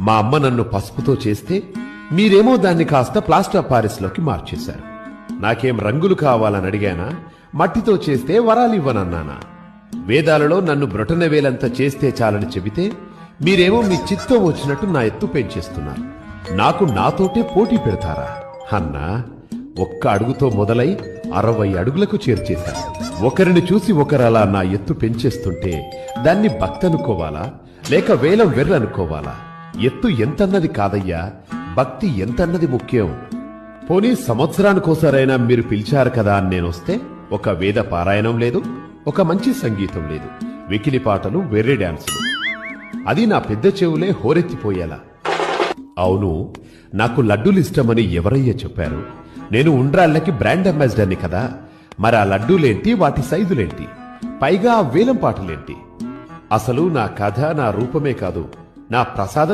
మా అమ్మ నన్ను పసుపుతో చేస్తే మీరేమో దాన్ని కాస్త ప్లాస్టర్ ఆఫ్ పారిస్ లోకి మార్చేశారు. నాకేం రంగులు కావాలని అడిగానా? మట్టితో చేస్తే వరాలివ్వనన్నానా? వేదాలలో నన్ను బ్రొటనవేలంత చేస్తే చాలని చెబితే మీరేమో మీ చిత్తం వచ్చినట్టు నా ఎత్తు పెంచేస్తున్నారు. నాకు నాతోటే పోటీ పెడతారా అన్నా? ఒక్క అడుగుతో మొదలై 60 అడుగులకు చేర్చేశాను. ఒకరిని చూసి ఒకరలా నా ఎత్తు పెంచేస్తుంటే దాన్ని భక్తనుకోవాలా లేక వేలం వెర్రనుకోవాలా? ఎత్తు ఎంతన్నది కాదయ్యా, భక్తి ఎంతన్నది ముఖ్యం. పోనీ సంవత్సరానికోసారైనా మీరు పిలిచారు కదా అని నేనొస్తే ఒక వేద పారాయణం లేదు, ఒక మంచి సంగీతం లేదు, వెకిలి పాటలు, వెర్రి డాన్సులు. అది నా పెద్ద చెవులే హోరెత్తిపోయేలా. అవును, నాకు లడ్డూలిష్టమని ఎవరయ్యా చెప్పారు? నేను ఉండ్రాళ్ళకి బ్రాండ్ అంబాసిడర్ని కదా. మరి ఆ లడ్డూలేంటి, వాటి సైజులేంటి, పైగా ఆ వేలం పాటలేంటి? అసలు నా కథ, నా రూపమే కాదు, నా ప్రసాదం